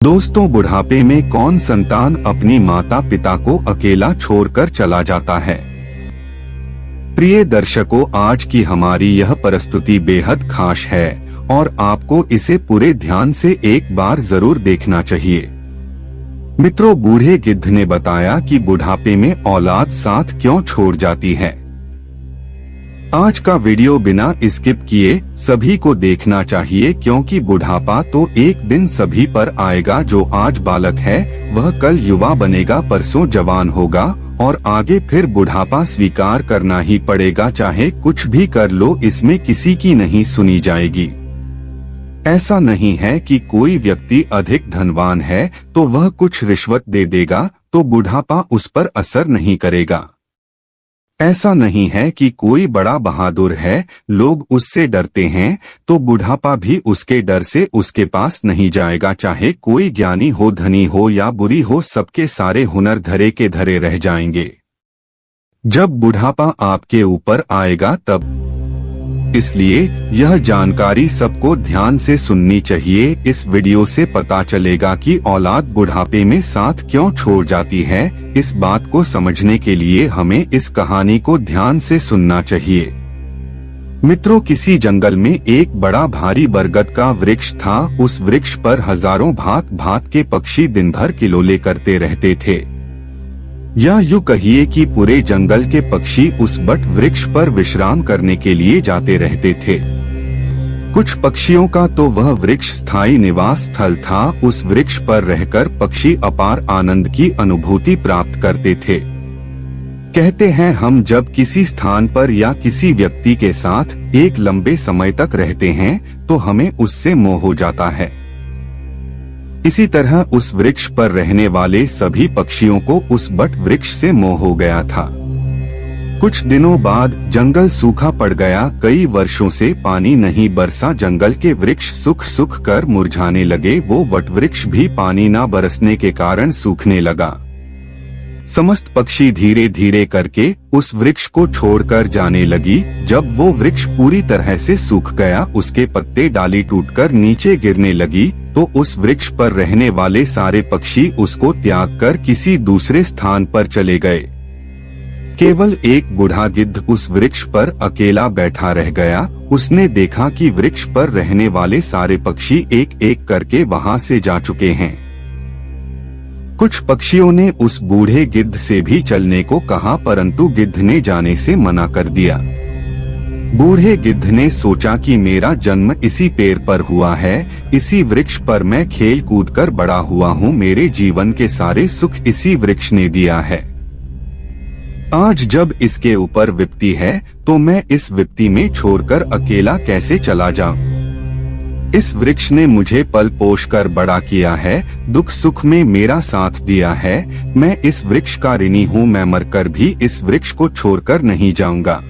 दोस्तों, बुढ़ापे में कौन संतान अपनी माता पिता को अकेला छोड़कर चला जाता है। प्रिय दर्शकों, आज की हमारी यह प्रस्तुति बेहद खास है और आपको इसे पूरे ध्यान से एक बार जरूर देखना चाहिए। मित्रों, बूढ़े गिद्ध ने बताया कि बुढ़ापे में औलाद साथ क्यों छोड़ जाती है। आज का वीडियो बिना स्किप किए सभी को देखना चाहिए, क्योंकि बुढ़ापा तो एक दिन सभी पर आएगा। जो आज बालक है वह कल युवा बनेगा, परसों जवान होगा और आगे फिर बुढ़ापा स्वीकार करना ही पड़ेगा। चाहे कुछ भी कर लो, इसमें किसी की नहीं सुनी जाएगी। ऐसा नहीं है कि कोई व्यक्ति अधिक धनवान है तो वह कुछ रिश्वत दे देगा तो बुढ़ापा उस पर असर नहीं करेगा। ऐसा नहीं है कि कोई बड़ा बहादुर है, लोग उससे डरते हैं तो बुढ़ापा भी उसके डर से उसके पास नहीं जाएगा। चाहे कोई ज्ञानी हो, धनी हो या बुरी हो, सबके सारे हुनर धरे के धरे रह जाएंगे जब बुढ़ापा आपके ऊपर आएगा तब। इसलिए यह जानकारी सबको ध्यान से सुननी चाहिए। इस वीडियो से पता चलेगा कि औलाद बुढ़ापे में साथ क्यों छोड़ जाती है। इस बात को समझने के लिए हमें इस कहानी को ध्यान से सुनना चाहिए। मित्रों, किसी जंगल में एक बड़ा भारी बरगद का वृक्ष था। उस वृक्ष पर हजारों भांत भांत के पक्षी दिन भर किलोले करते रहते थे। या यूं कहिए कि पूरे जंगल के पक्षी उस बट वृक्ष पर विश्राम करने के लिए जाते रहते थे। कुछ पक्षियों का तो वह वृक्ष स्थायी निवास स्थल था। उस वृक्ष पर रहकर पक्षी अपार आनंद की अनुभूति प्राप्त करते थे। कहते हैं, हम जब किसी स्थान पर या किसी व्यक्ति के साथ एक लंबे समय तक रहते हैं तो हमें उससे मोह हो जाता है। इसी तरह उस वृक्ष पर रहने वाले सभी पक्षियों को उस बट वृक्ष से मोह हो गया था। कुछ दिनों बाद जंगल सूखा पड़ गया। कई वर्षों से पानी नहीं बरसा। जंगल के वृक्ष सूख सूख कर मुरझाने लगे। वो वट वृक्ष भी पानी न बरसने के कारण सूखने लगा। समस्त पक्षी धीरे धीरे करके उस वृक्ष को छोड़कर जाने लगी। जब वो वृक्ष पूरी तरह से सूख गया, उसके पत्ते डाली टूटकर नीचे गिरने लगी, तो उस वृक्ष पर रहने वाले सारे पक्षी उसको त्याग कर किसी दूसरे स्थान पर चले गए। केवल एक बूढ़ा गिद्ध उस वृक्ष पर अकेला बैठा रह गया। उसने देखा कि वृक्ष पर रहने वाले सारे पक्षी एक एक करके वहां से जा चुके हैं। कुछ पक्षियों ने उस बूढ़े गिद्ध से भी चलने को कहा, परंतु गिद्ध ने जाने से मना कर दिया। बूढ़े गिद्ध ने सोचा कि मेरा जन्म इसी पेड़ पर हुआ है, इसी वृक्ष पर मैं खेल कूद कर बड़ा हुआ हूँ, मेरे जीवन के सारे सुख इसी वृक्ष ने दिया है। आज जब इसके ऊपर विपत्ति है तो मैं इस विपत्ति में छोड़कर अकेला कैसे चला जाऊं। इस वृक्ष ने मुझे पल पोष कर बड़ा किया है, दुख सुख में मेरा साथ दिया है। मैं इस वृक्ष का ऋणी हूँ, मैं मरकर भी इस वृक्ष को छोड़कर नहीं जाऊंगा।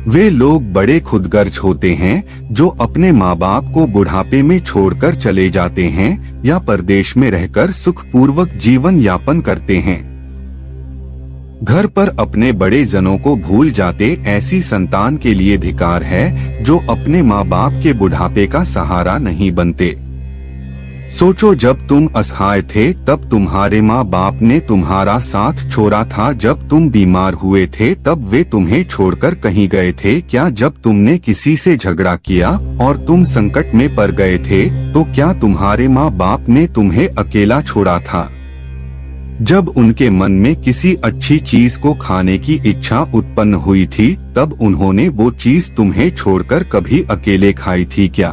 वे लोग बड़े खुदगर्ज होते हैं जो अपने माँ बाप को बुढ़ापे में छोड़कर चले जाते हैं या परदेश में रहकर सुखपूर्वक जीवन यापन करते हैं। घर पर अपने बड़े जनों को भूल जाते ऐसी संतान के लिए धिक्कार है जो अपने माँ बाप के बुढ़ापे का सहारा नहीं बनते। सोचो, जब तुम असहाय थे तब तुम्हारे माँ बाप ने तुम्हारा साथ छोड़ा था। जब तुम बीमार हुए थे तब वे तुम्हें छोड़कर कहीं गए थे क्या? जब तुमने किसी से झगड़ा किया और तुम संकट में पड़ गए थे तो क्या तुम्हारे माँ बाप ने तुम्हें अकेला छोड़ा था? जब उनके मन में किसी अच्छी चीज को खाने की इच्छा उत्पन्न हुई थी तब उन्होंने वो चीज तुम्हें छोड़कर कभी अकेले खाई थी क्या?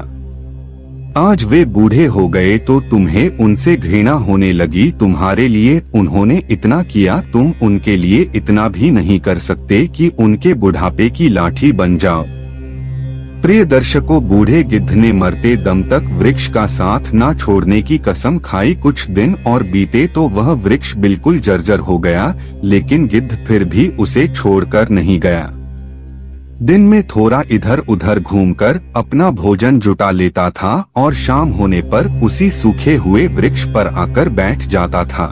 आज वे बूढ़े हो गए तो तुम्हें उनसे घृणा होने लगी। तुम्हारे लिए उन्होंने इतना किया, तुम उनके लिए इतना भी नहीं कर सकते कि उनके बुढ़ापे की लाठी बन जाओ। प्रिय दर्शकों, बूढ़े गिद्ध ने मरते दम तक वृक्ष का साथ न छोड़ने की कसम खाई। कुछ दिन और बीते तो वह वृक्ष बिल्कुल जर्जर हो गया, लेकिन गिद्ध फिर भी उसे छोड़कर नहीं गया। दिन में थोड़ा इधर उधर घूमकर अपना भोजन जुटा लेता था और शाम होने पर उसी सूखे हुए वृक्ष पर आकर बैठ जाता था।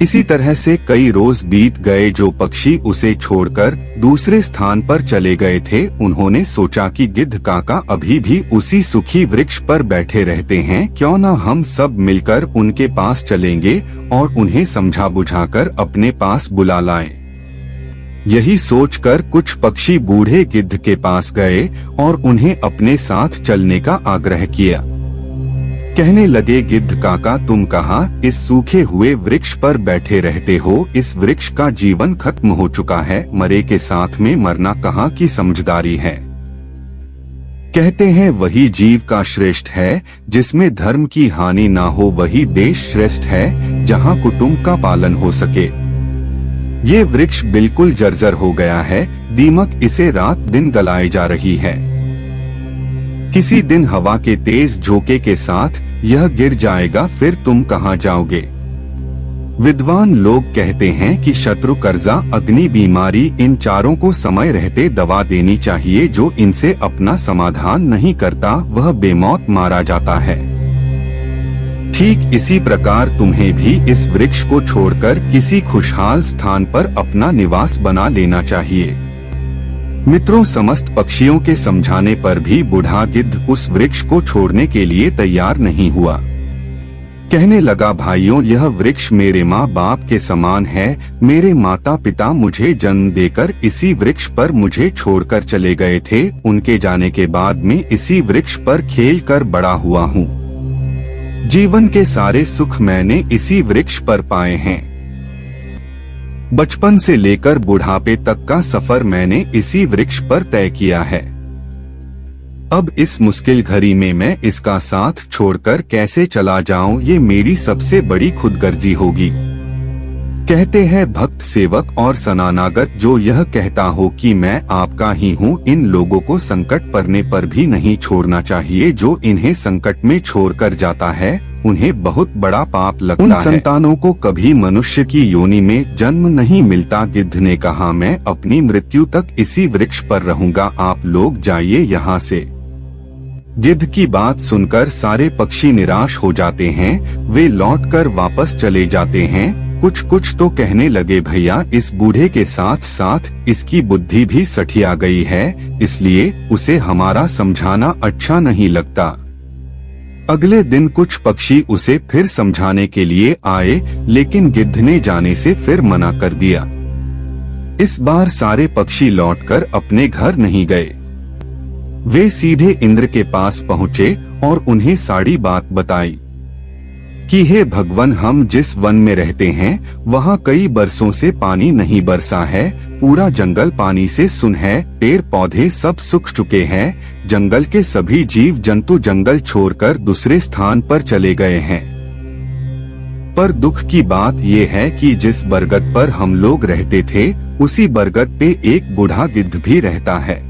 इसी तरह से कई रोज बीत गए। जो पक्षी उसे छोड़कर दूसरे स्थान पर चले गए थे, उन्होंने सोचा कि गिद्ध काका अभी भी उसी सुखी वृक्ष पर बैठे रहते हैं, क्यों न हम सब मिलकर उनके पास चलेंगे और उन्हें समझा बुझाकर अपने पास बुला लाएं। यही सोचकर कुछ पक्षी बूढ़े गिद्ध के पास गए और उन्हें अपने साथ चलने का आग्रह किया। कहने लगे, गिद्ध काका, तुम कहाँ इस सूखे हुए वृक्ष पर बैठे रहते हो? इस वृक्ष का जीवन खत्म हो चुका है, मरे के साथ में मरना कहाँ की समझदारी है। कहते हैं वही जीव का श्रेष्ठ है, जिसमें धर्म की हानि ना हो, वही देश श्रेष्ठ है, जहाँ कुटुंब का पालन हो सके। ये वृक्ष बिल्कुल जर्जर हो गया है, दीमक इसे रात दिन गलाए जा रही है। किसी दिन हवा के तेज झोंके के साथ यह गिर जाएगा, फिर तुम कहाँ जाओगे? विद्वान लोग कहते हैं कि शत्रु, कर्जा, अग्नि, बीमारी, इन चारों को समय रहते दवा देनी चाहिए। जो इनसे अपना समाधान नहीं करता वह बेमौत मारा जाता है। ठीक इसी प्रकार तुम्हें भी इस वृक्ष को छोड़कर किसी खुशहाल स्थान पर अपना निवास बना लेना चाहिए। मित्रों, समस्त पक्षियों के समझाने पर भी बूढ़ा गिद्ध उस वृक्ष को छोड़ने के लिए तैयार नहीं हुआ। कहने लगा, भाइयों, यह वृक्ष मेरे माँ बाप के समान है। मेरे माता पिता मुझे जन्म देकर इसी वृक्ष पर मुझे छोड़कर चले गए थे। उनके जाने के बाद में इसी वृक्ष पर खेल कर बड़ा हुआ हूँ। जीवन के सारे सुख मैंने इसी वृक्ष पर पाए हैं। बचपन से लेकर बुढ़ापे तक का सफर मैंने इसी वृक्ष पर तय किया है। अब इस मुश्किल घड़ी में मैं इसका साथ छोड़कर कैसे चला जाऊं, ये मेरी सबसे बड़ी खुदगर्जी होगी। कहते हैं भक्त, सेवक और सनानागत जो यह कहता हो कि मैं आपका ही हूँ, इन लोगों को संकट पड़ने पर भी नहीं छोड़ना चाहिए। जो इन्हें संकट में छोड़कर जाता है उन्हें बहुत बड़ा पाप लगता है। उन संतानों को कभी मनुष्य की योनि में जन्म नहीं मिलता। गिद्ध ने कहा, मैं अपनी मृत्यु तक इसी वृक्ष पर रहूंगा, आप लोग जाइए यहाँ से। गिद्ध की बात सुनकर सारे पक्षी निराश हो जाते हैं। वे लौटकर वापस चले जाते हैं। कुछ तो कहने लगे, भैया, इस बूढ़े के साथ साथ इसकी बुद्धि भी सठिया गई है, इसलिए उसे हमारा समझाना अच्छा नहीं लगता। अगले दिन कुछ पक्षी उसे फिर समझाने के लिए आए, लेकिन गिद्ध ने जाने से फिर मना कर दिया। इस बार सारे पक्षी लौटकर अपने घर नहीं गए। वे सीधे इंद्र के पास पहुँचे और उन्हें सारी बात बताई कि हे भगवान, हम जिस वन में रहते हैं वहाँ कई बरसों से पानी नहीं बरसा है। पूरा जंगल पानी से सुन है, पेड़ पौधे सब सूख चुके हैं। जंगल के सभी जीव जंतु जंगल छोड़कर दूसरे स्थान पर चले गए हैं। पर दुख की बात ये है कि जिस बरगद पर हम लोग रहते थे, उसी बरगद पे एक बूढ़ा गिद्ध भी रहता है।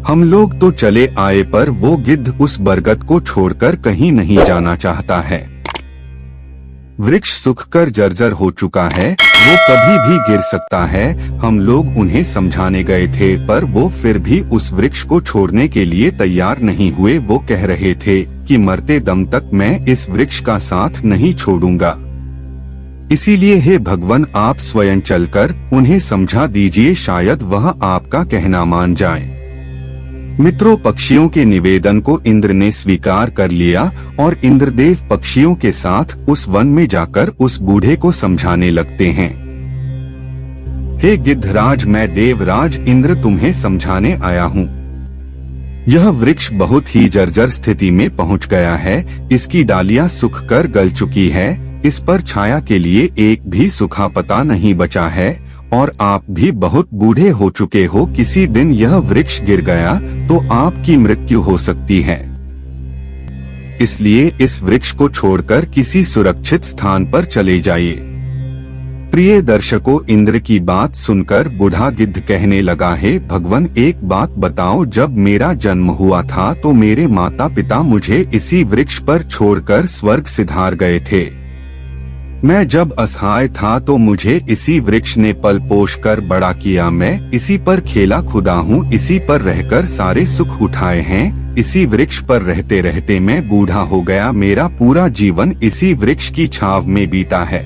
हम लोग तो चले आए, पर वो गिद्ध उस बरगद को छोड़कर कहीं नहीं जाना चाहता है। वृक्ष सूखकर जर्जर हो चुका है, वो कभी भी गिर सकता है। हम लोग उन्हें समझाने गए थे, पर वो फिर भी उस वृक्ष को छोड़ने के लिए तैयार नहीं हुए। वो कह रहे थे कि मरते दम तक मैं इस वृक्ष का साथ नहीं छोड़ूंगा। इसीलिए हे भगवान, आप स्वयं चलकर उन्हें समझा दीजिए, शायद वह आपका कहना मान जाए। मित्रों, पक्षियों के निवेदन को इंद्र ने स्वीकार कर लिया और इंद्रदेव पक्षियों के साथ उस वन में जाकर उस बूढ़े को समझाने लगते हैं। हे गिद्धराज, मैं देवराज इंद्र तुम्हें समझाने आया हूँ। यह वृक्ष बहुत ही जर्जर स्थिति में पहुँच गया है। इसकी डालियां सूखकर गल चुकी है। इस पर छाया के लिए एक भी सूखा पत्ता नहीं बचा है और आप भी बहुत बूढ़े हो चुके हो। किसी दिन यह वृक्ष गिर गया तो आपकी मृत्यु हो सकती है। इसलिए इस वृक्ष को छोड़कर किसी सुरक्षित स्थान पर चले जाइए। प्रिय दर्शकों, इंद्र की बात सुनकर बूढ़ा गिद्ध कहने लगा, हे भगवान, एक बात बताओ, जब मेरा जन्म हुआ था तो मेरे माता पिता मुझे इसी वृक्ष पर छोड़कर स्वर्ग सिधार गए थे। मैं जब असहाय था तो मुझे इसी वृक्ष ने पल पोष कर बड़ा किया। मैं इसी पर खेला खुदा हूँ, इसी पर रहकर सारे सुख उठाए हैं। इसी वृक्ष पर रहते रहते मैं बूढ़ा हो गया। मेरा पूरा जीवन इसी वृक्ष की छाव में बीता है।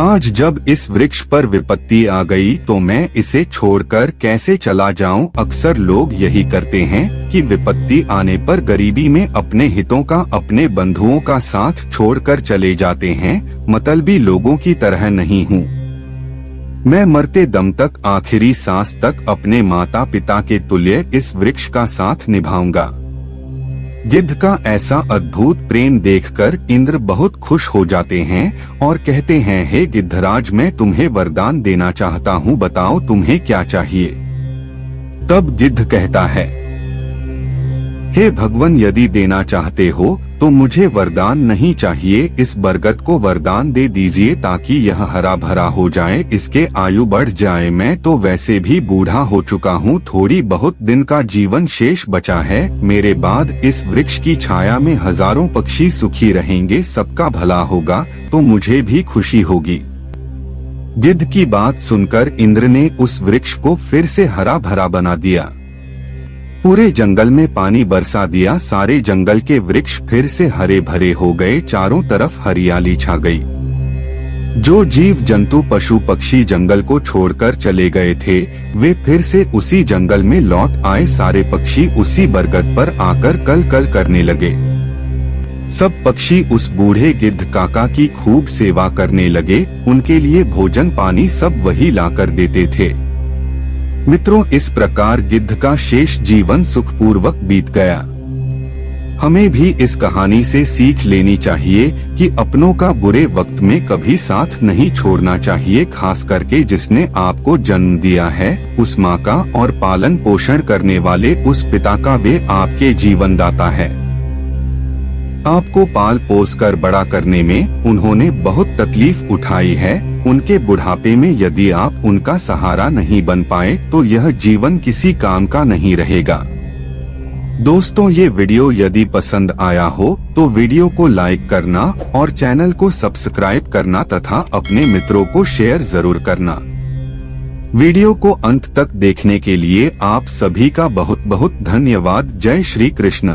आज जब इस वृक्ष पर विपत्ति आ गई तो मैं इसे छोड़कर कैसे चला जाऊं। अक्सर लोग यही करते हैं कि विपत्ति आने पर गरीबी में अपने हितों का, अपने बंधुओं का साथ छोड़कर चले जाते हैं। मतलबी लोगों की तरह नहीं हूँ। मैं मरते दम तक, आखिरी सांस तक अपने माता पिता के तुल्य इस वृक्ष का साथ निभाऊंगा। गिद्ध का ऐसा अद्भुत प्रेम देखकर इंद्र बहुत खुश हो जाते हैं और कहते हैं, हे गिद्धराज, मैं तुम्हें वरदान देना चाहता हूँ, बताओ तुम्हें क्या चाहिए। तब गिद्ध कहता है, हे भगवान, यदि देना चाहते हो तो मुझे वरदान नहीं चाहिए, इस बरगद को वरदान दे दीजिए ताकि यह हरा भरा हो जाए, इसके आयु बढ़ जाए। मैं तो वैसे भी बूढ़ा हो चुका हूँ, थोड़ी बहुत दिन का जीवन शेष बचा है। मेरे बाद इस वृक्ष की छाया में हजारों पक्षी सुखी रहेंगे, सबका भला होगा तो मुझे भी खुशी होगी। गिद्ध की बात सुनकर इंद्र ने उस वृक्ष को फिर से हरा भरा बना दिया। पूरे जंगल में पानी बरसा दिया, सारे जंगल के वृक्ष फिर से हरे भरे हो गए, चारों तरफ हरियाली छा गई। जो जीव जंतु पशु पक्षी जंगल को छोड़कर चले गए थे वे फिर से उसी जंगल में लौट आए। सारे पक्षी उसी बरगद पर आकर कल कल करने लगे। सब पक्षी उस बूढ़े गिद्ध काका की खूब सेवा करने लगे, उनके लिए भोजन पानी सब वही लाकर देते थे। मित्रों, इस प्रकार गिद्ध का शेष जीवन सुखपूर्वक बीत गया। हमें भी इस कहानी से सीख लेनी चाहिए कि अपनों का बुरे वक्त में कभी साथ नहीं छोड़ना चाहिए, खास करके जिसने आपको जन्म दिया है, उस माँ का और पालन पोषण करने वाले उस पिता का। वे आपके जीवनदाता है। आपको पाल पोस कर बड़ा करने में उन्होंने बहुत तकलीफ उठाई है। उनके बुढ़ापे में यदि आप उनका सहारा नहीं बन पाए तो यह जीवन किसी काम का नहीं रहेगा। दोस्तों, ये वीडियो यदि पसंद आया हो तो वीडियो को लाइक करना और चैनल को सब्सक्राइब करना तथा अपने मित्रों को शेयर जरूर करना। वीडियो को अंत तक देखने के लिए आप सभी का बहुत बहुत धन्यवाद। जय श्री कृष्ण।